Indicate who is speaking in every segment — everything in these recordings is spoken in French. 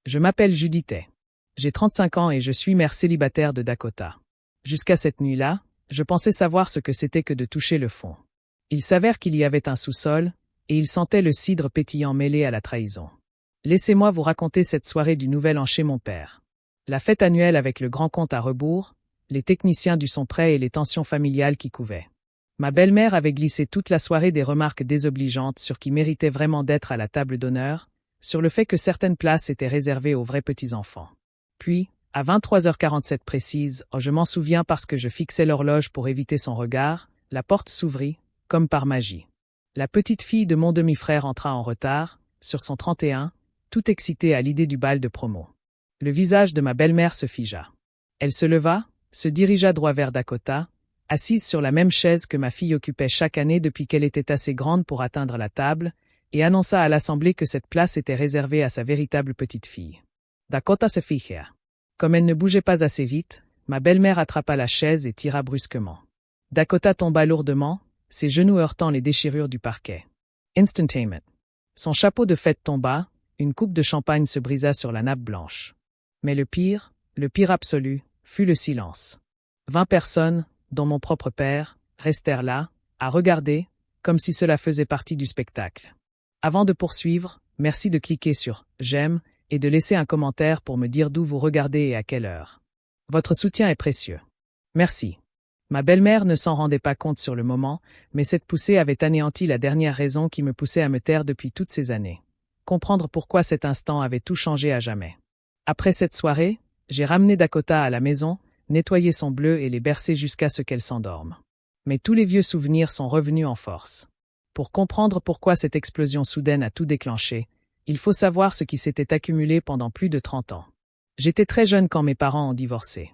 Speaker 1: Je m'appelle Judith. J'ai 35 ans et je suis mère célibataire de Dakota. Jusqu'à cette nuit-là, je pensais savoir ce que c'était que de toucher le fond. Il s'avère qu'il y avait un sous-sol, et il sentait le cidre pétillant mêlé à la trahison. Laissez-moi vous raconter cette soirée du Nouvel An chez mon père. La fête annuelle avec le grand compte à rebours, les techniciens du son prêt et les tensions familiales qui couvaient. Ma belle-mère avait glissé toute la soirée des remarques désobligeantes sur qui méritait vraiment d'être à la table d'honneur, sur le fait que certaines places étaient réservées aux vrais petits-enfants. Puis, à 23h47 précise, je m'en souviens parce que je fixais l'horloge pour éviter son regard, la porte s'ouvrit, comme par magie. La petite fille de mon demi-frère entra en retard, sur son 31, tout excitée à l'idée du bal de promo. Le visage de ma belle-mère se figea. Elle se leva, se dirigea droit vers Dakota, assise sur la même chaise que ma fille occupait chaque année depuis qu'elle était assez grande pour atteindre la table, et annonça à l'assemblée que cette place était réservée à sa véritable petite fille. Dakota se figea. Comme elle ne bougeait pas assez vite, ma belle-mère attrapa la chaise et tira brusquement. Dakota tomba lourdement, ses genoux heurtant les déchirures du parquet. Instantanément. Son chapeau de fête tomba, une coupe de champagne se brisa sur la nappe blanche. Mais le pire absolu, fut le silence. 20 personnes, dont mon propre père, restèrent là, à regarder, comme si cela faisait partie du spectacle. Avant de poursuivre, merci de cliquer sur « J'aime » et de laisser un commentaire pour me dire d'où vous regardez et à quelle heure. Votre soutien est précieux. Merci. Ma belle-mère ne s'en rendait pas compte sur le moment, mais cette poussée avait anéanti la dernière raison qui me poussait à me taire depuis toutes ces années. Comprendre pourquoi cet instant avait tout changé à jamais. Après cette soirée, j'ai ramené Dakota à la maison, nettoyé son bleu et les bercé jusqu'à ce qu'elle s'endorme. Mais tous les vieux souvenirs sont revenus en force. Pour comprendre pourquoi cette explosion soudaine a tout déclenché, il faut savoir ce qui s'était accumulé pendant plus de 30 ans. J'étais très jeune quand mes parents ont divorcé.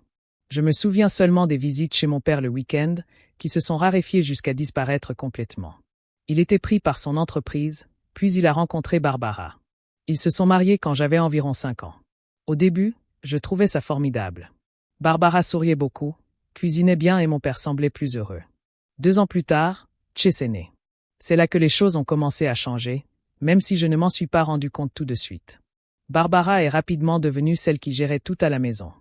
Speaker 1: Je me souviens seulement des visites chez mon père le week-end, qui se sont raréfiées jusqu'à disparaître complètement. Il était pris par son entreprise, puis il a rencontré Barbara. Ils se sont mariés quand j'avais environ 5 ans. Au début, je trouvais ça formidable. Barbara souriait beaucoup, cuisinait bien et mon père semblait plus heureux. 2 ans plus tard, Chase est né. C'est là que les choses ont commencé à changer, même si je ne m'en suis pas rendu compte tout de suite. Barbara est rapidement devenue celle qui gérait tout à la maison.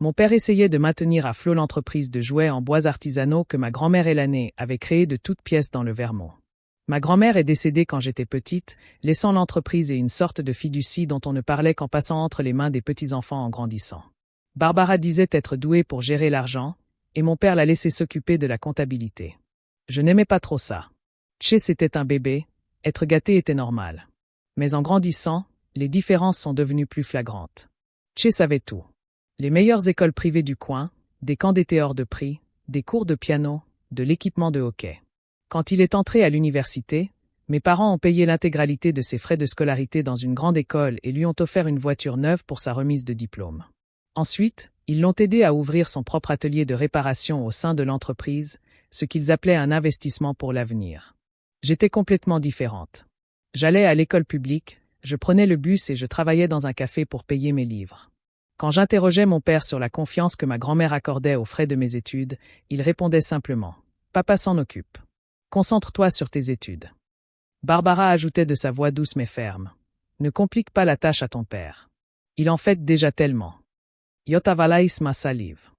Speaker 1: Mon père essayait de maintenir à flot l'entreprise de jouets en bois artisanaux que ma grand-mère Elanée avait créée de toutes pièces dans le Vermont. Ma grand-mère est décédée quand j'étais petite, laissant l'entreprise et une sorte de fiducie dont on ne parlait qu'en passant entre les mains des petits-enfants en grandissant. Barbara disait être douée pour gérer l'argent, et mon père l'a laissée s'occuper de la comptabilité. Je n'aimais pas trop ça. Chase était un bébé, être gâté était normal. Mais en grandissant, les différences sont devenues plus flagrantes. Chase avait tout. Les meilleures écoles privées du coin, des camps d'été hors de prix, des cours de piano, de l'équipement de hockey. Quand il est entré à l'université, mes parents ont payé l'intégralité de ses frais de scolarité dans une grande école et lui ont offert une voiture neuve pour sa remise de diplôme. Ensuite, ils l'ont aidé à ouvrir son propre atelier de réparation au sein de l'entreprise, ce qu'ils appelaient un investissement pour l'avenir. J'étais complètement différente. J'allais à l'école publique, je prenais le bus et je travaillais dans un café pour payer mes livres. Quand j'interrogeais mon père sur la confiance que ma grand-mère accordait aux frais de mes études, il répondait simplement « Papa s'en occupe. Concentre-toi sur tes études. » Barbara ajoutait de sa voix douce mais ferme « Ne complique pas la tâche à ton père. Il en fait déjà tellement. » Yotavalais ma salive.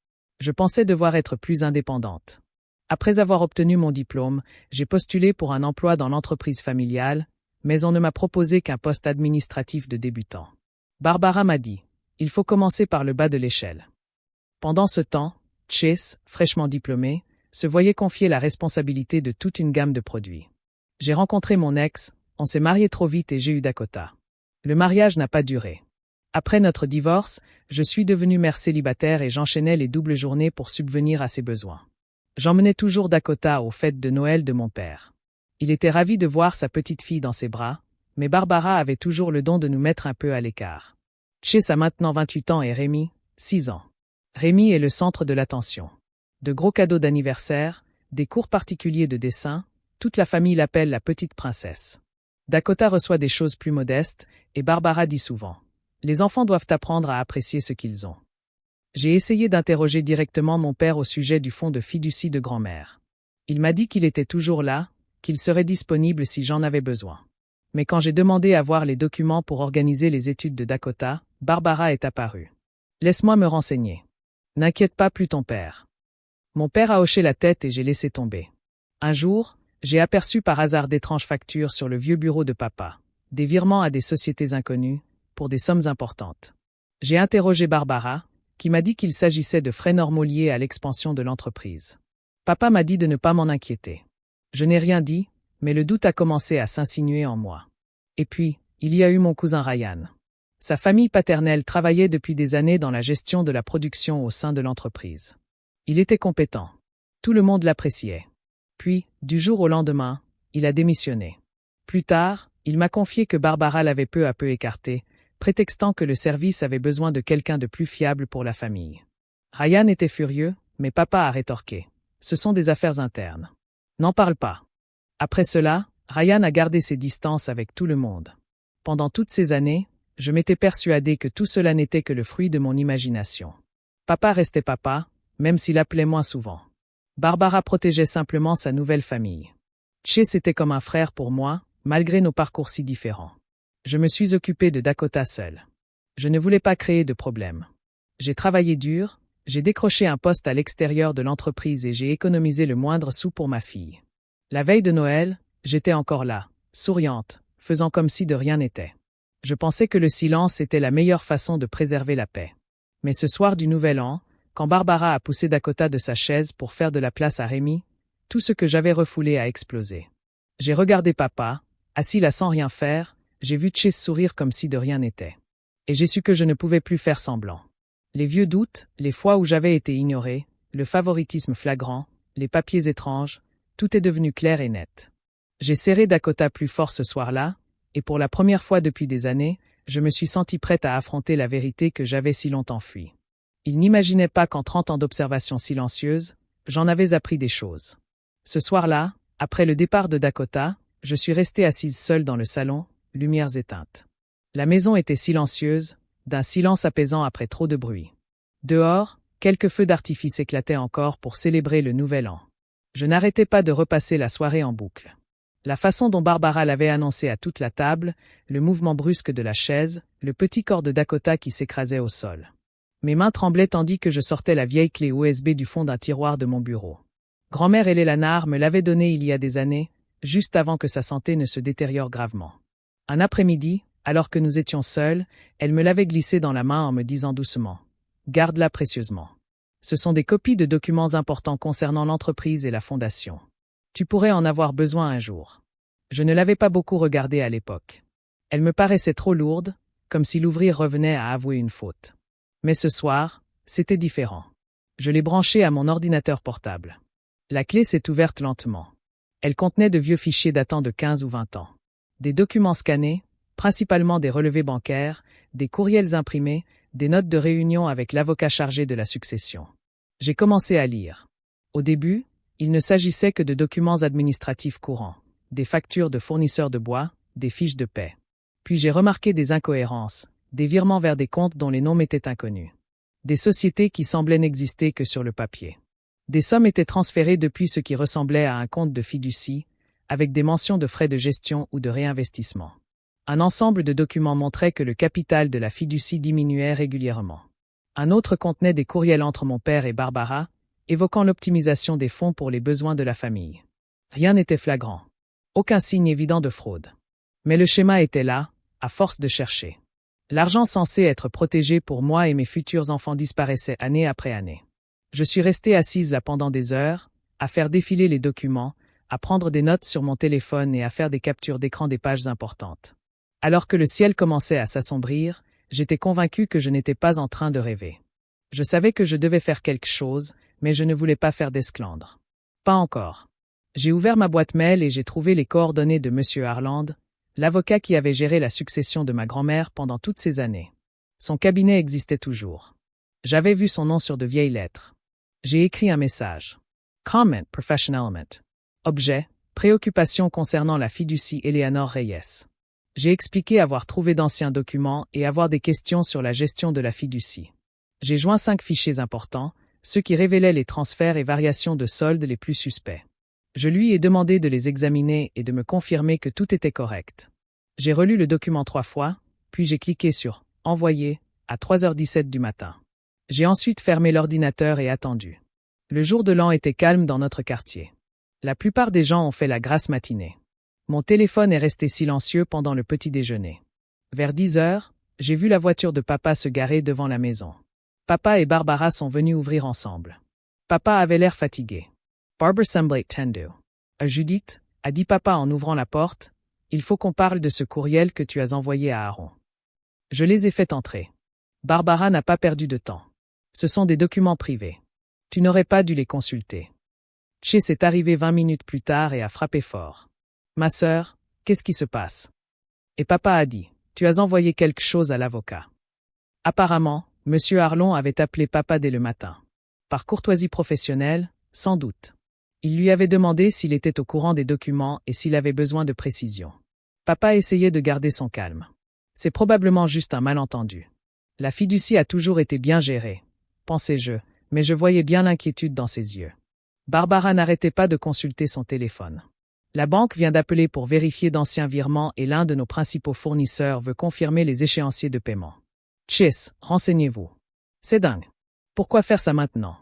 Speaker 1: Je pensais devoir être plus indépendante. Après avoir obtenu mon diplôme, j'ai postulé pour un emploi dans l'entreprise familiale, mais on ne m'a proposé qu'un poste administratif de débutant. Barbara m'a dit « Il faut commencer par le bas de l'échelle. » Pendant ce temps, Chase, fraîchement diplômé, se voyait confier la responsabilité de toute une gamme de produits. J'ai rencontré mon ex, on s'est marié trop vite et j'ai eu Dakota. Le mariage n'a pas duré. Après notre divorce, je suis devenue mère célibataire et j'enchaînais les doubles journées pour subvenir à ses besoins. J'emmenais toujours Dakota aux fêtes de Noël de mon père. Il était ravi de voir sa petite fille dans ses bras, mais Barbara avait toujours le don de nous mettre un peu à l'écart. Chase a maintenant 28 ans et Rémi, 6 ans. Rémi est le centre de l'attention. De gros cadeaux d'anniversaire, des cours particuliers de dessin, toute la famille l'appelle la petite princesse. Dakota reçoit des choses plus modestes, et Barbara dit souvent « Les enfants doivent apprendre à apprécier ce qu'ils ont. » J'ai essayé d'interroger directement mon père au sujet du fonds de fiducie de grand-mère. Il m'a dit qu'il était toujours là, qu'il serait disponible si j'en avais besoin. Mais quand j'ai demandé à voir les documents pour organiser les études de Dakota, Barbara est apparue. Laisse-moi me renseigner. N'inquiète pas plus ton père. Mon père a hoché la tête et j'ai laissé tomber. Un jour, j'ai aperçu par hasard d'étranges factures sur le vieux bureau de papa. Des virements à des sociétés inconnues, pour des sommes importantes. J'ai interrogé Barbara, qui m'a dit qu'il s'agissait de frais normaux liés à l'expansion de l'entreprise. Papa m'a dit de ne pas m'en inquiéter. Je n'ai rien dit, mais le doute a commencé à s'insinuer en moi. Et puis, il y a eu mon cousin Ryan. Sa famille paternelle travaillait depuis des années dans la gestion de la production au sein de l'entreprise. Il était compétent. Tout le monde l'appréciait. Puis, du jour au lendemain, il a démissionné. Plus tard, il m'a confié que Barbara l'avait peu à peu écarté, prétextant que le service avait besoin de quelqu'un de plus fiable pour la famille. Ryan était furieux, mais papa a rétorqué. Ce sont des affaires internes. N'en parle pas. Après cela, Ryan a gardé ses distances avec tout le monde. Pendant toutes ces années, je m'étais persuadé que tout cela n'était que le fruit de mon imagination. Papa restait papa, même s'il appelait moins souvent. Barbara protégeait simplement sa nouvelle famille. Chase était comme un frère pour moi, malgré nos parcours si différents. Je me suis occupé de Dakota seule. Je ne voulais pas créer de problème. J'ai travaillé dur, j'ai décroché un poste à l'extérieur de l'entreprise et j'ai économisé le moindre sou pour ma fille. La veille de Noël, j'étais encore là, souriante, faisant comme si de rien n'était. Je pensais que le silence était la meilleure façon de préserver la paix. Mais ce soir du Nouvel An, quand Barbara a poussé Dakota de sa chaise pour faire de la place à Rémi, tout ce que j'avais refoulé a explosé. J'ai regardé papa, assis là sans rien faire, j'ai vu Chase sourire comme si de rien n'était. Et j'ai su que je ne pouvais plus faire semblant. Les vieux doutes, les fois où j'avais été ignoré, le favoritisme flagrant, les papiers étranges, tout est devenu clair et net. J'ai serré Dakota plus fort ce soir-là, et pour la première fois depuis des années, je me suis sentie prête à affronter la vérité que j'avais si longtemps fuie. Il n'imaginait pas qu'en 30 ans d'observation silencieuse, j'en avais appris des choses. Ce soir-là, après le départ de Dakota, je suis restée assise seule dans le salon, lumières éteintes. La maison était silencieuse, d'un silence apaisant après trop de bruit. Dehors, quelques feux d'artifice éclataient encore pour célébrer le Nouvel An. Je n'arrêtais pas de repasser la soirée en boucle. La façon dont Barbara l'avait annoncé à toute la table, le mouvement brusque de la chaise, le petit corps de Dakota qui s'écrasait au sol. Mes mains tremblaient tandis que je sortais la vieille clé USB du fond d'un tiroir de mon bureau. Grand-mère Eleanor me l'avait donnée il y a des années, juste avant que sa santé ne se détériore gravement. Un après-midi, alors que nous étions seuls, elle me l'avait glissée dans la main en me disant doucement « Garde-la précieusement. Ce sont des copies de documents importants concernant l'entreprise et la fondation. Tu pourrais en avoir besoin un jour. » Je ne l'avais pas beaucoup regardée à l'époque. Elle me paraissait trop lourde, comme si l'ouvrir revenait à avouer une faute. Mais ce soir, c'était différent. Je l'ai branchée à mon ordinateur portable. La clé s'est ouverte lentement. Elle contenait de vieux fichiers datant de 15 ou 20 ans. Des documents scannés, principalement des relevés bancaires, des courriels imprimés, des notes de réunion avec l'avocat chargé de la succession. J'ai commencé à lire. Au début, il ne s'agissait que de documents administratifs courants, des factures de fournisseurs de bois, des fiches de paie. Puis j'ai remarqué des incohérences, des virements vers des comptes dont les noms m'étaient inconnus. Des sociétés qui semblaient n'exister que sur le papier. Des sommes étaient transférées depuis ce qui ressemblait à un compte de fiducie, avec des mentions de frais de gestion ou de réinvestissement. Un ensemble de documents montrait que le capital de la fiducie diminuait régulièrement. Un autre contenait des courriels entre mon père et Barbara, évoquant l'optimisation des fonds pour les besoins de la famille. Rien n'était flagrant. Aucun signe évident de fraude. Mais le schéma était là, à force de chercher. L'argent censé être protégé pour moi et mes futurs enfants disparaissait année après année. Je suis restée assise là pendant des heures, à faire défiler les documents, à prendre des notes sur mon téléphone et à faire des captures d'écran des pages importantes. Alors que le ciel commençait à s'assombrir, j'étais convaincue que je n'étais pas en train de rêver. Je savais que je devais faire quelque chose, mais je ne voulais pas faire d'esclandre. Pas encore. J'ai ouvert ma boîte mail et j'ai trouvé les coordonnées de M. Harland, l'avocat qui avait géré la succession de ma grand-mère pendant toutes ces années. Son cabinet existait toujours. J'avais vu son nom sur de vieilles lettres. J'ai écrit un message. Comment professionellement. Objet, préoccupation concernant la fiducie Eleanor Reyes. J'ai expliqué avoir trouvé d'anciens documents et avoir des questions sur la gestion de la fiducie. J'ai joint 5 fichiers importants, ceux qui révélaient les transferts et variations de soldes les plus suspects. Je lui ai demandé de les examiner et de me confirmer que tout était correct. J'ai relu le document 3 fois, puis j'ai cliqué sur « Envoyer » à 3h17 du matin. J'ai ensuite fermé l'ordinateur et attendu. Le jour de l'an était calme dans notre quartier. La plupart des gens ont fait la grasse matinée. Mon téléphone est resté silencieux pendant le petit déjeuner. Vers 10h, j'ai vu la voiture de papa se garer devant la maison. Papa et Barbara sont venus ouvrir ensemble. Papa avait l'air fatigué. Barbara semblait tendue. Judith, a dit papa en ouvrant la porte, il faut qu'on parle de ce courriel que tu as envoyé à Aaron. Je les ai fait entrer. Barbara n'a pas perdu de temps. Ce sont des documents privés. Tu n'aurais pas dû les consulter. Chase est arrivé 20 minutes plus tard et a frappé fort. Ma sœur, qu'est-ce qui se passe? Et papa a dit, tu as envoyé quelque chose à l'avocat. Apparemment, Monsieur Arlon avait appelé papa dès le matin. Par courtoisie professionnelle, sans doute. Il lui avait demandé s'il était au courant des documents et s'il avait besoin de précisions. Papa essayait de garder son calme. C'est probablement juste un malentendu. La fiducie a toujours été bien gérée, pensais-je, mais je voyais bien l'inquiétude dans ses yeux. Barbara n'arrêtait pas de consulter son téléphone. La banque vient d'appeler pour vérifier d'anciens virements et l'un de nos principaux fournisseurs veut confirmer les échéanciers de paiement. Chase, renseignez-vous. C'est dingue. Pourquoi faire ça maintenant?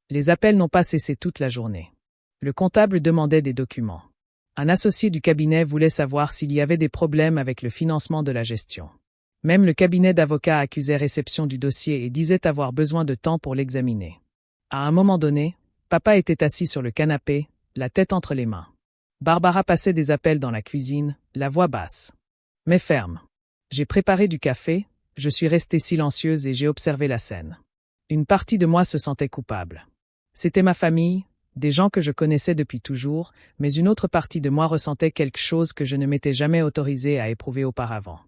Speaker 1: Les appels n'ont pas cessé toute la journée. Le comptable demandait des documents. Un associé du cabinet voulait savoir s'il y avait des problèmes avec le financement de la gestion. Même le cabinet d'avocats accusait réception du dossier et disait avoir besoin de temps pour l'examiner. À un moment donné, papa était assis sur le canapé, la tête entre les mains. Barbara passait des appels dans la cuisine, la voix basse. Mais ferme. J'ai préparé du café, je suis restée silencieuse et j'ai observé la scène. Une partie de moi se sentait coupable. C'était ma famille, des gens que je connaissais depuis toujours, mais une autre partie de moi ressentait quelque chose que je ne m'étais jamais autorisée à éprouver auparavant.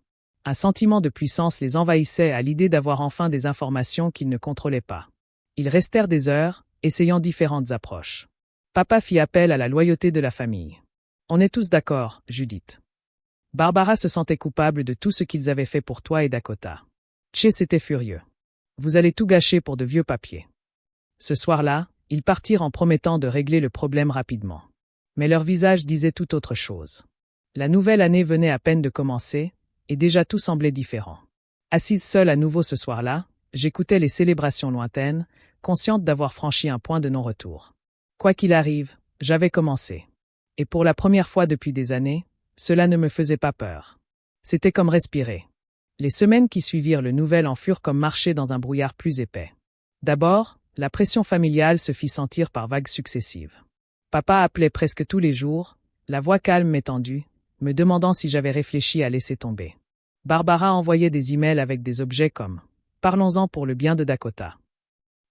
Speaker 1: Un sentiment de puissance les envahissait à l'idée d'avoir enfin des informations qu'ils ne contrôlaient pas. Ils restèrent des heures, essayant différentes approches. Papa fit appel à la loyauté de la famille. On est tous d'accord, Judith. Barbara se sentait coupable de tout ce qu'ils avaient fait pour toi et Dakota. Chase était furieux. Vous allez tout gâcher pour de vieux papiers. Ce soir-là, ils partirent en promettant de régler le problème rapidement. Mais leur visage disait tout autre chose. La nouvelle année venait à peine de commencer, et déjà tout semblait différent. Assise seule à nouveau ce soir-là, j'écoutais les célébrations lointaines, consciente d'avoir franchi un point de non-retour. Quoi qu'il arrive, j'avais commencé. Et pour la première fois depuis des années, cela ne me faisait pas peur. C'était comme respirer. Les semaines qui suivirent le nouvel an furent comme marcher dans un brouillard plus épais. D'abord, la pression familiale se fit sentir par vagues successives. Papa appelait presque tous les jours, la voix calme mais tendue, me demandant si j'avais réfléchi à laisser tomber. Barbara envoyait des emails avec des objets comme « Parlons-en pour le bien de Dakota ».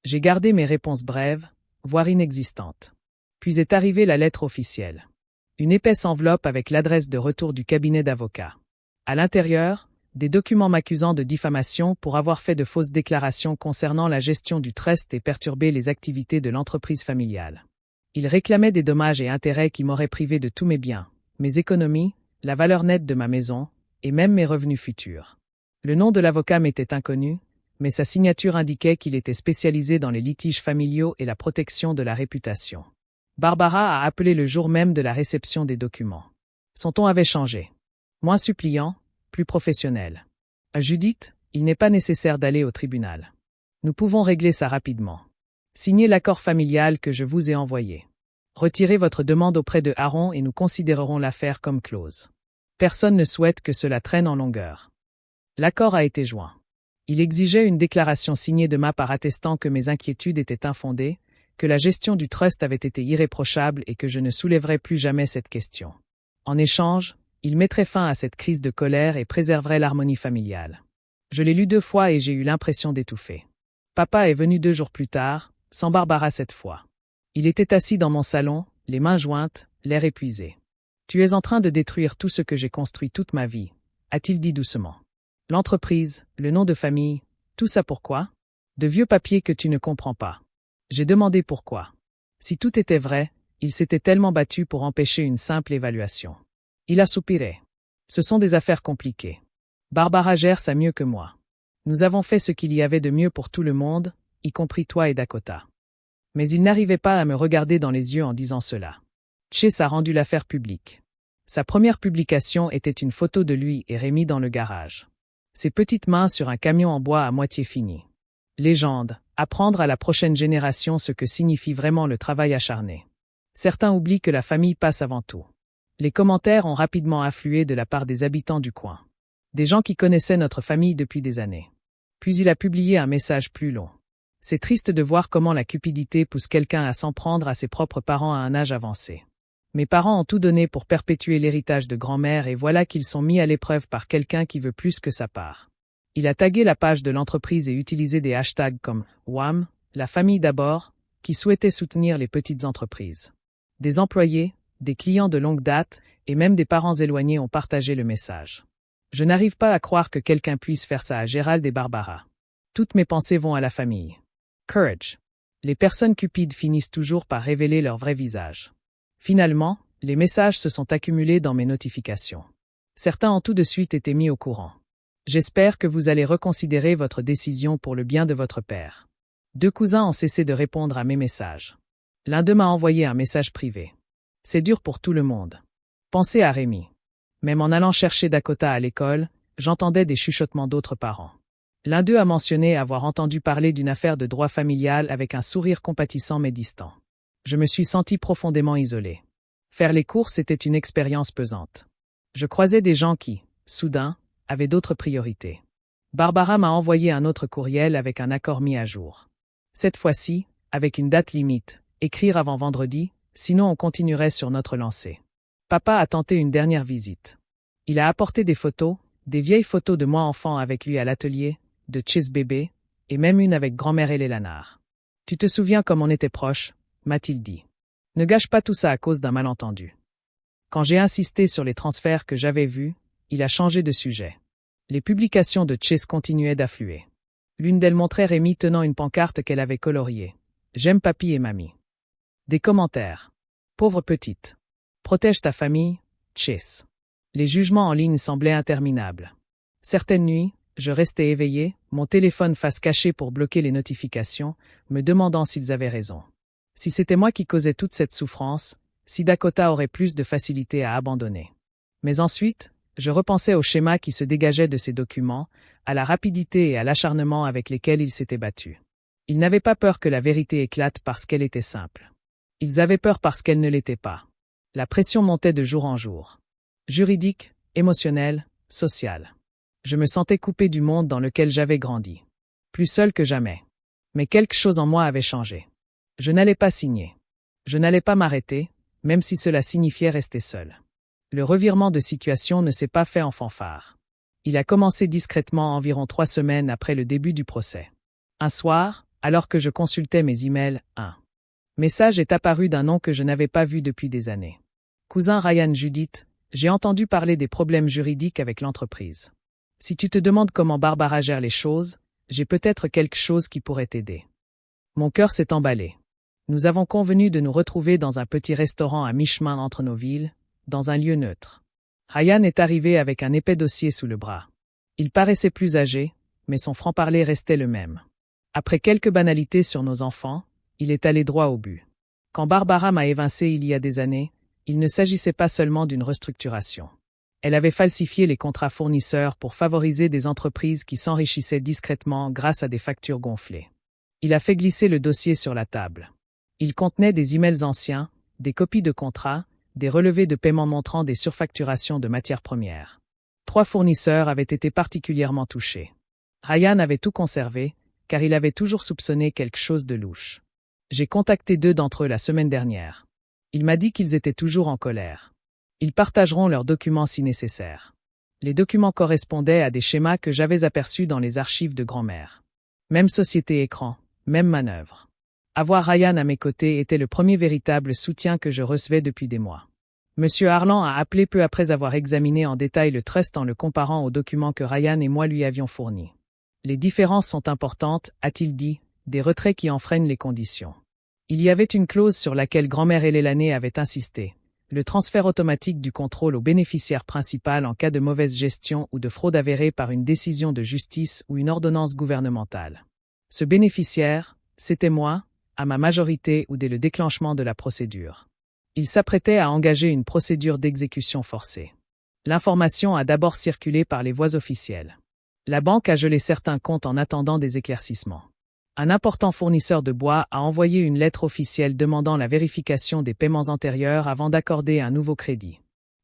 Speaker 1: J'ai gardé mes réponses brèves, voire inexistantes. Puis est arrivée la lettre officielle. Une épaisse enveloppe avec l'adresse de retour du cabinet d'avocats. À l'intérieur, des documents m'accusant de diffamation pour avoir fait de fausses déclarations concernant la gestion du trust et perturbé les activités de l'entreprise familiale. Ils réclamaient des dommages et intérêts qui m'auraient privé de tous mes biens, mes économies, la valeur nette de ma maison, et même mes revenus futurs. Le nom de l'avocat m'était inconnu, mais sa signature indiquait qu'il était spécialisé dans les litiges familiaux et la protection de la réputation. Barbara a appelé le jour même de la réception des documents. Son ton avait changé. Moins suppliant, plus professionnel. Judith, il n'est pas nécessaire d'aller au tribunal. Nous pouvons régler ça rapidement. Signez l'accord familial que je vous ai envoyé. Retirez votre demande auprès de Aaron et nous considérerons l'affaire comme close. Personne ne souhaite que cela traîne en longueur. L'accord a été joint. Il exigeait une déclaration signée de ma part attestant que mes inquiétudes étaient infondées, que la gestion du trust avait été irréprochable et que je ne soulèverais plus jamais cette question. En échange, il mettrait fin à cette crise de colère et préserverait l'harmonie familiale. Je l'ai lu 2 fois et j'ai eu l'impression d'étouffer. Papa est venu 2 jours plus tard, sans Barbara cette fois. Il était assis dans mon salon, les mains jointes, l'air épuisé. « Tu es en train de détruire tout ce que j'ai construit toute ma vie », a-t-il dit doucement. L'entreprise, le nom de famille, tout ça pourquoi? De vieux papiers que tu ne comprends pas. J'ai demandé pourquoi. Si tout était vrai, il s'était tellement battu pour empêcher une simple évaluation. Il a soupiré. Ce sont des affaires compliquées. Barbara gère ça mieux que moi. Nous avons fait ce qu'il y avait de mieux pour tout le monde, y compris toi et Dakota. Mais il n'arrivait pas à me regarder dans les yeux en disant cela. Chase a rendu l'affaire publique. Sa première publication était une photo de lui et Rémi dans le garage. Ses petites mains sur un camion en bois à moitié fini. Légende. Apprendre à la prochaine génération ce que signifie vraiment le travail acharné. Certains oublient que la famille passe avant tout. Les commentaires ont rapidement afflué de la part des habitants du coin. Des gens qui connaissaient notre famille depuis des années. Puis il a publié un message plus long. C'est triste de voir comment la cupidité pousse quelqu'un à s'en prendre à ses propres parents à un âge avancé. Mes parents ont tout donné pour perpétuer l'héritage de grand-mère et voilà qu'ils sont mis à l'épreuve par quelqu'un qui veut plus que sa part. Il a tagué la page de l'entreprise et utilisé des hashtags comme « WAM »,« la famille d'abord », qui souhaitait soutenir les petites entreprises. Des employés, des clients de longue date et même des parents éloignés ont partagé le message. Je n'arrive pas à croire que quelqu'un puisse faire ça à Gérald et Barbara. Toutes mes pensées vont à la famille. Courage. Les personnes cupides finissent toujours par révéler leur vrai visage. Finalement, les messages se sont accumulés dans mes notifications. Certains ont tout de suite été mis au courant. J'espère que vous allez reconsidérer votre décision pour le bien de votre père. 2 cousins ont cessé de répondre à mes messages. L'un d'eux m'a envoyé un message privé. C'est dur pour tout le monde. Pensez à Rémi. Même en allant chercher Dakota à l'école, j'entendais des chuchotements d'autres parents. L'un d'eux a mentionné avoir entendu parler d'une affaire de droit familial avec un sourire compatissant mais distant. Je me suis senti profondément isolé. Faire les courses était une expérience pesante. Je croisais des gens qui, soudain, avaient d'autres priorités. Barbara m'a envoyé un autre courriel avec un accord mis à jour. Cette fois-ci, avec une date limite, écrire avant vendredi, sinon on continuerait sur notre lancée. Papa a tenté une dernière visite. Il a apporté des photos, des vieilles photos de moi enfant avec lui à l'atelier, de Chase bébé, et même une avec grand-mère et les Lanard. Tu te souviens comme on était proches, m'a-t-il dit. Ne gâche pas tout ça à cause d'un malentendu. Quand j'ai insisté sur les transferts que j'avais vus, il a changé de sujet. Les publications de Chase continuaient d'affluer. L'une d'elles montrait Rémi tenant une pancarte qu'elle avait coloriée. « J'aime papy et mamie ». Des commentaires. « Pauvre petite. Protège ta famille, Chase ». Les jugements en ligne semblaient interminables. Certaines nuits, je restais éveillé, mon téléphone face cachée pour bloquer les notifications, me demandant s'ils avaient raison. Si c'était moi qui causais toute cette souffrance, si Dakota aurait plus de facilité à abandonner. Mais ensuite, je repensais au schéma qui se dégageait de ces documents, à la rapidité et à l'acharnement avec lesquels ils s'étaient battus. Ils n'avaient pas peur que la vérité éclate parce qu'elle était simple. Ils avaient peur parce qu'elle ne l'était pas. La pression montait de jour en jour. Juridique, émotionnelle, sociale. Je me sentais coupé du monde dans lequel j'avais grandi. Plus seul que jamais. Mais quelque chose en moi avait changé. Je n'allais pas signer. Je n'allais pas m'arrêter, même si cela signifiait rester seul. Le revirement de situation ne s'est pas fait en fanfare. Il a commencé discrètement environ 3 semaines après le début du procès. Un soir, alors que je consultais mes emails, un message est apparu d'un nom que je n'avais pas vu depuis des années. Cousin Ryan Judith, j'ai entendu parler des problèmes juridiques avec l'entreprise. Si tu te demandes comment Barbara gère les choses, j'ai peut-être quelque chose qui pourrait t'aider. Mon cœur s'est emballé. Nous avons convenu de nous retrouver dans un petit restaurant à mi-chemin entre nos villes, dans un lieu neutre. Ryan est arrivé avec un épais dossier sous le bras. Il paraissait plus âgé, mais son franc-parler restait le même. Après quelques banalités sur nos enfants, il est allé droit au but. Quand Barbara m'a évincé il y a des années, il ne s'agissait pas seulement d'une restructuration. Elle avait falsifié les contrats fournisseurs pour favoriser des entreprises qui s'enrichissaient discrètement grâce à des factures gonflées. Il a fait glisser le dossier sur la table. Il contenait des emails anciens, des copies de contrats, des relevés de paiement montrant des surfacturations de matières premières. 3 fournisseurs avaient été particulièrement touchés. Ryan avait tout conservé, car il avait toujours soupçonné quelque chose de louche. J'ai contacté 2 d'entre eux la semaine dernière. Il m'a dit qu'ils étaient toujours en colère. Ils partageront leurs documents si nécessaire. Les documents correspondaient à des schémas que j'avais aperçus dans les archives de grand-mère. Même société écran, même manœuvre. Avoir Ryan à mes côtés était le premier véritable soutien que je recevais depuis des mois. Monsieur Harlan a appelé peu après avoir examiné en détail le trust en le comparant aux documents que Ryan et moi lui avions fournis. Les différences sont importantes, a-t-il dit, des retraits qui enfreignent les conditions. Il y avait une clause sur laquelle grand-mère Hélène avait insisté. Le transfert automatique du contrôle au bénéficiaire principal en cas de mauvaise gestion ou de fraude avérée par une décision de justice ou une ordonnance gouvernementale. Ce bénéficiaire, c'était moi, à ma majorité ou dès le déclenchement de la procédure. Il s'apprêtait à engager une procédure d'exécution forcée. L'information a d'abord circulé par les voies officielles. La banque a gelé certains comptes en attendant des éclaircissements. Un important fournisseur de bois a envoyé une lettre officielle demandant la vérification des paiements antérieurs avant d'accorder un nouveau crédit.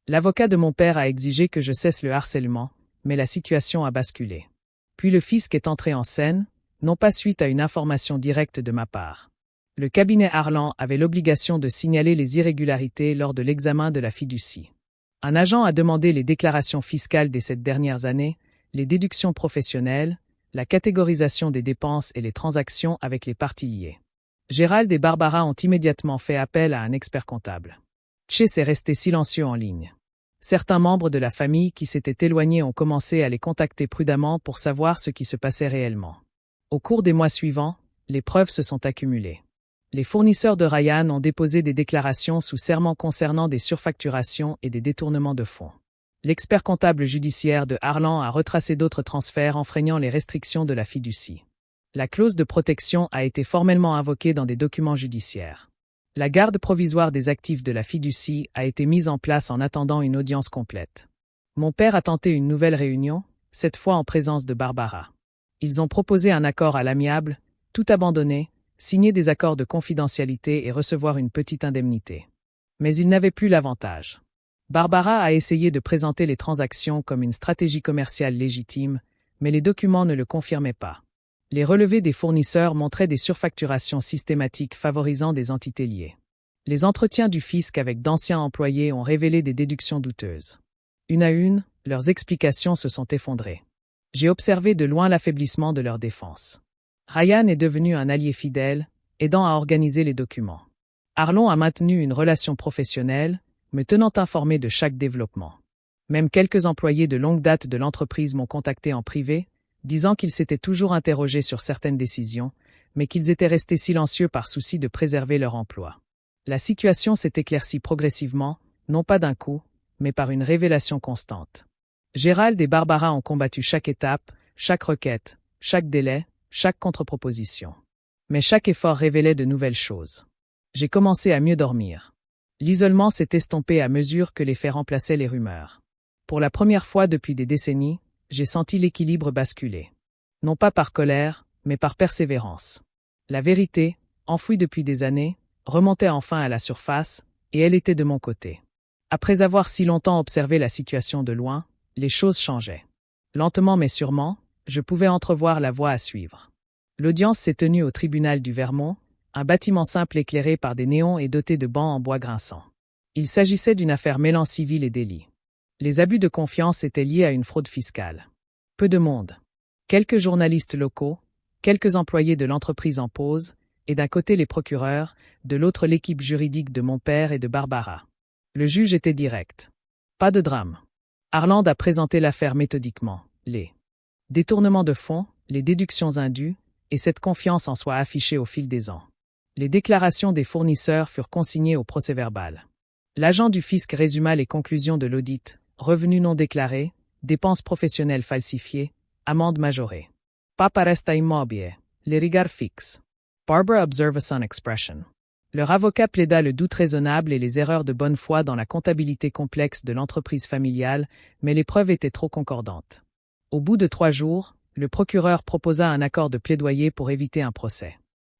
Speaker 1: L'avocat de mon père a exigé que je cesse le harcèlement, mais la situation a basculé. Puis le fisc est entré en scène, non pas suite à une information directe de ma part. Le cabinet Arlan avait l'obligation de signaler les irrégularités lors de l'examen de la fiducie. Un agent a demandé les déclarations fiscales des 7 dernières années, les déductions professionnelles, la catégorisation des dépenses et les transactions avec les parties liées. Gérald et Barbara ont immédiatement fait appel à un expert comptable. Chase est resté silencieux en ligne. Certains membres de la famille qui s'étaient éloignés ont commencé à les contacter prudemment pour savoir ce qui se passait réellement. Au cours des mois suivants, les preuves se sont accumulées. Les fournisseurs de Ryan ont déposé des déclarations sous serment concernant des surfacturations et des détournements de fonds. L'expert comptable judiciaire de Arlan a retracé d'autres transferts enfreignant les restrictions de la fiducie. La clause de protection a été formellement invoquée dans des documents judiciaires. La garde provisoire des actifs de la fiducie a été mise en place en attendant une audience complète. Mon père a tenté une nouvelle réunion, cette fois en présence de Barbara. Ils ont proposé un accord à l'amiable, tout abandonner, signer des accords de confidentialité et recevoir une petite indemnité. Mais ils n'avaient plus l'avantage. Barbara a essayé de présenter les transactions comme une stratégie commerciale légitime, mais les documents ne le confirmaient pas. Les relevés des fournisseurs montraient des surfacturations systématiques favorisant des entités liées. Les entretiens du fisc avec d'anciens employés ont révélé des déductions douteuses. Une à une, leurs explications se sont effondrées. J'ai observé de loin l'affaiblissement de leur défense. Ryan est devenu un allié fidèle, aidant à organiser les documents. Arlan a maintenu une relation professionnelle, me tenant informé de chaque développement. Même quelques employés de longue date de l'entreprise m'ont contacté en privé, disant qu'ils s'étaient toujours interrogés sur certaines décisions, mais qu'ils étaient restés silencieux par souci de préserver leur emploi. La situation s'est éclaircie progressivement, non pas d'un coup, mais par une révélation constante. Gérald et Barbara ont combattu chaque étape, chaque requête, chaque délai, chaque contre-proposition. Mais chaque effort révélait de nouvelles choses. J'ai commencé à mieux dormir. L'isolement s'est estompé à mesure que les faits remplaçaient les rumeurs. Pour la première fois depuis des décennies, j'ai senti l'équilibre basculer. Non pas par colère, mais par persévérance. La vérité, enfouie depuis des années, remontait enfin à la surface, et elle était de mon côté. Après avoir si longtemps observé la situation de loin, les choses changeaient. Lentement mais sûrement, je pouvais entrevoir la voie à suivre. L'audience s'est tenue au tribunal du Vermont, un bâtiment simple éclairé par des néons et doté de bancs en bois grinçant. Il s'agissait d'une affaire mêlant civil et délit. Les abus de confiance étaient liés à une fraude fiscale. Peu de monde. Quelques journalistes locaux, quelques employés de l'entreprise en pause, et d'un côté les procureurs, de l'autre l'équipe juridique de mon père et de Barbara. Le juge était direct. Pas de drame. Arland a présenté l'affaire méthodiquement, les détournements de fonds, les déductions indues, et cette confiance en soi affichée au fil des ans. Les déclarations des fournisseurs furent consignées au procès-verbal. L'agent du fisc résuma les conclusions de l'audit, revenus non déclarés, dépenses professionnelles falsifiées, amendes majorées. Papa resta immobile, les regards fixes. Barbara observa son expression. Leur avocat plaida le doute raisonnable et les erreurs de bonne foi dans la comptabilité complexe de l'entreprise familiale, mais les preuves étaient trop concordantes. Au bout de 3 jours, le procureur proposa un accord de plaidoyer pour éviter un procès.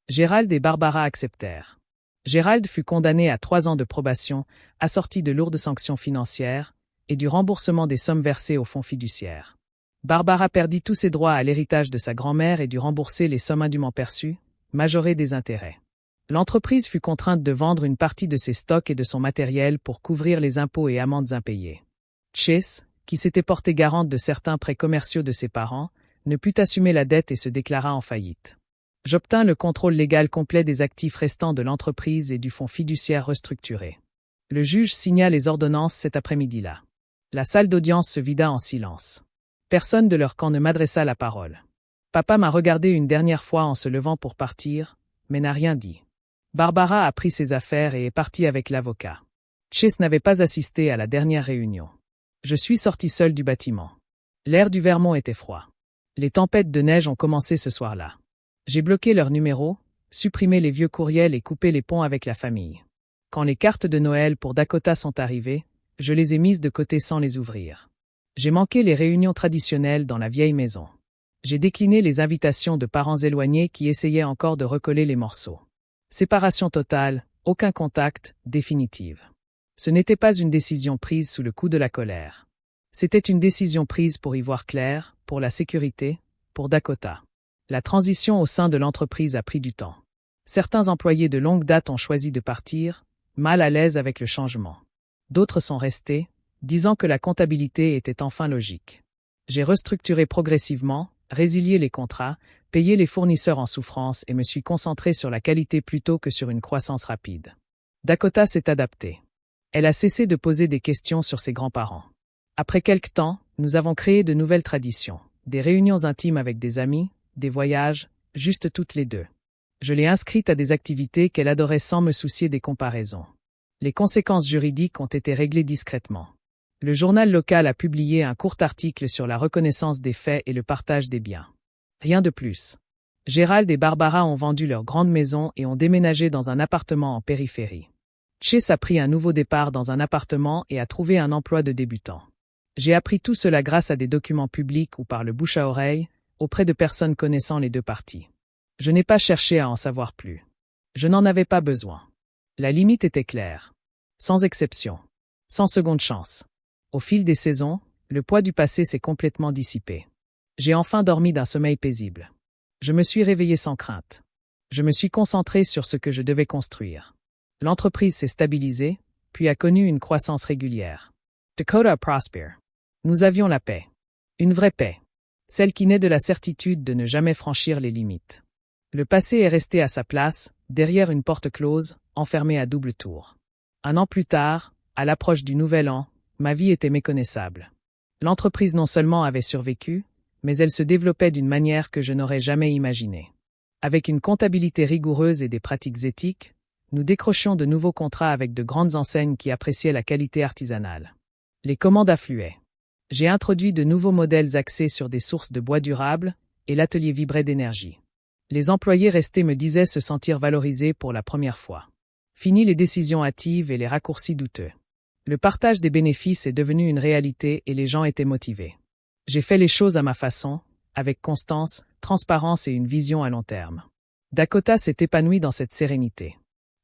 Speaker 1: Gérald et Barbara acceptèrent. Gérald fut condamné à 3 ans de probation, assorti de lourdes sanctions financières, et du remboursement des sommes versées au fonds fiduciaire. Barbara perdit tous ses droits à l'héritage de sa grand-mère et dut rembourser les sommes indûment perçues, majorées des intérêts. L'entreprise fut contrainte de vendre une partie de ses stocks et de son matériel pour couvrir les impôts et amendes impayés. Chase, qui s'était porté garante de certains prêts commerciaux de ses parents, ne put assumer la dette et se déclara en faillite. J'obtins le contrôle légal complet des actifs restants de l'entreprise et du fonds fiduciaire restructuré. Le juge signa les ordonnances cet après-midi-là. La salle d'audience se vida en silence. Personne de leur camp ne m'adressa la parole. Papa m'a regardé une dernière fois en se levant pour partir, mais n'a rien dit. Barbara a pris ses affaires et est partie avec l'avocat. Chase n'avait pas assisté à la dernière réunion. Je suis sorti seul du bâtiment. L'air du Vermont était froid. Les tempêtes de neige ont commencé ce soir-là. J'ai bloqué leurs numéros, supprimé les vieux courriels et coupé les ponts avec la famille. Quand les cartes de Noël pour Dakota sont arrivées, je les ai mises de côté sans les ouvrir. J'ai manqué les réunions traditionnelles dans la vieille maison. J'ai décliné les invitations de parents éloignés qui essayaient encore de recoller les morceaux. Séparation totale, aucun contact, définitive. Ce n'était pas une décision prise sous le coup de la colère. C'était une décision prise pour y voir clair, pour la sécurité, pour Dakota. La transition au sein de l'entreprise a pris du temps. Certains employés de longue date ont choisi de partir, mal à l'aise avec le changement. D'autres sont restés, disant que la comptabilité était enfin logique. J'ai restructuré progressivement, résilié les contrats, payé les fournisseurs en souffrance et me suis concentré sur la qualité plutôt que sur une croissance rapide. Dakota s'est adaptée. Elle a cessé de poser des questions sur ses grands-parents. Après quelque temps, nous avons créé de nouvelles traditions, des réunions intimes avec des amis, des voyages, juste toutes les deux. Je l'ai inscrite à des activités qu'elle adorait sans me soucier des comparaisons. Les conséquences juridiques ont été réglées discrètement. Le journal local a publié un court article sur la reconnaissance des faits et le partage des biens. Rien de plus. Gérald et Barbara ont vendu leur grande maison et ont déménagé dans un appartement en périphérie. Chase a pris un nouveau départ dans un appartement et a trouvé un emploi de débutant. J'ai appris tout cela grâce à des documents publics ou par le bouche à oreille, auprès de personnes connaissant les deux parties. Je n'ai pas cherché à en savoir plus. Je n'en avais pas besoin. La limite était claire. Sans exception. Sans seconde chance. Au fil des saisons, le poids du passé s'est complètement dissipé. J'ai enfin dormi d'un sommeil paisible. Je me suis réveillé sans crainte. Je me suis concentré sur ce que je devais construire. L'entreprise s'est stabilisée, puis a connu une croissance régulière. Dakota a prosper. Nous avions la paix. Une vraie paix. Celle qui naît de la certitude de ne jamais franchir les limites. Le passé est resté à sa place, derrière une porte close, enfermée à double tour. 1 an plus tard, à l'approche du nouvel an, ma vie était méconnaissable. L'entreprise non seulement avait survécu, mais elle se développait d'une manière que je n'aurais jamais imaginée. Avec une comptabilité rigoureuse et des pratiques éthiques, nous décrochions de nouveaux contrats avec de grandes enseignes qui appréciaient la qualité artisanale. Les commandes affluaient. J'ai introduit de nouveaux modèles axés sur des sources de bois durables, et l'atelier vibrait d'énergie. Les employés restés me disaient se sentir valorisés pour la première fois. Fini les décisions hâtives et les raccourcis douteux. Le partage des bénéfices est devenu une réalité et les gens étaient motivés. J'ai fait les choses à ma façon, avec constance, transparence et une vision à long terme. Dakota s'est épanouie dans cette sérénité.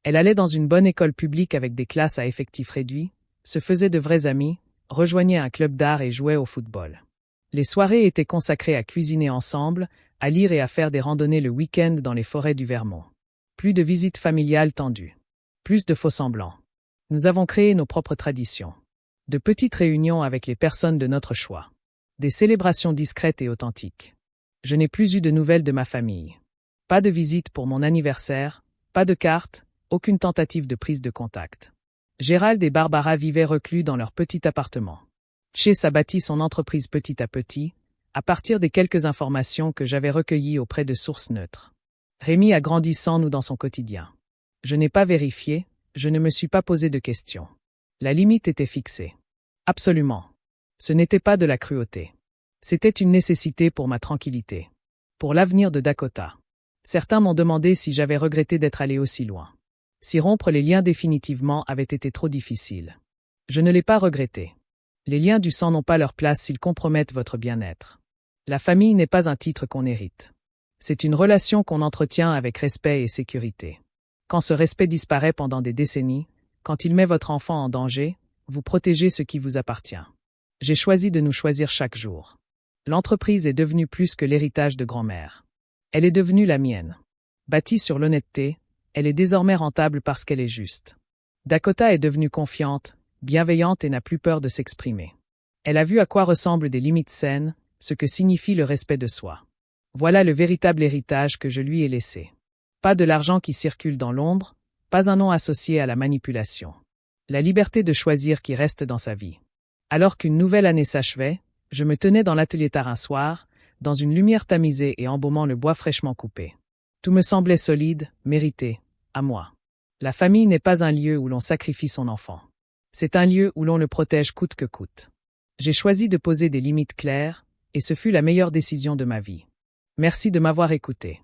Speaker 1: Elle allait dans une bonne école publique avec des classes à effectifs réduits, se faisait de vrais amis, rejoignait un club d'art et jouait au football. Les soirées étaient consacrées à cuisiner ensemble, à lire et à faire des randonnées le week-end dans les forêts du Vermont. Plus de visites familiales tendues. Plus de faux-semblants. Nous avons créé nos propres traditions. De petites réunions avec les personnes de notre choix. Des célébrations discrètes et authentiques. Je n'ai plus eu de nouvelles de ma famille. Pas de visite pour mon anniversaire, pas de carte, aucune tentative de prise de contact. Gérald et Barbara vivaient reclus dans leur petit appartement. Chase a bâti son entreprise petit à petit, à partir des quelques informations que j'avais recueillies auprès de sources neutres. Rémi a grandi sans nous dans son quotidien. Je n'ai pas vérifié, je ne me suis pas posé de questions. La limite était fixée. Absolument. Ce n'était pas de la cruauté. C'était une nécessité pour ma tranquillité. Pour l'avenir de Dakota. Certains m'ont demandé si j'avais regretté d'être allé aussi loin. Si rompre les liens définitivement avait été trop difficile. Je ne l'ai pas regretté. Les liens du sang n'ont pas leur place s'ils compromettent votre bien-être. La famille n'est pas un titre qu'on hérite. C'est une relation qu'on entretient avec respect et sécurité. Quand ce respect disparaît pendant des décennies, quand il met votre enfant en danger, vous protégez ce qui vous appartient. J'ai choisi de nous choisir chaque jour. L'entreprise est devenue plus que l'héritage de grand-mère. Elle est devenue la mienne. Bâtie sur l'honnêteté, elle est désormais rentable parce qu'elle est juste. Dakota est devenue confiante, bienveillante et n'a plus peur de s'exprimer. Elle a vu à quoi ressemblent des limites saines, ce que signifie le respect de soi. Voilà le véritable héritage que je lui ai laissé. Pas de l'argent qui circule dans l'ombre, pas un nom associé à la manipulation. La liberté de choisir qui reste dans sa vie. Alors qu'une nouvelle année s'achevait, je me tenais dans l'atelier tard un soir, dans une lumière tamisée et embaumant le bois fraîchement coupé. Tout me semblait solide, mérité, à moi. La famille n'est pas un lieu où l'on sacrifie son enfant. C'est un lieu où l'on le protège coûte que coûte. J'ai choisi de poser des limites claires, et ce fut la meilleure décision de ma vie. Merci de m'avoir écouté.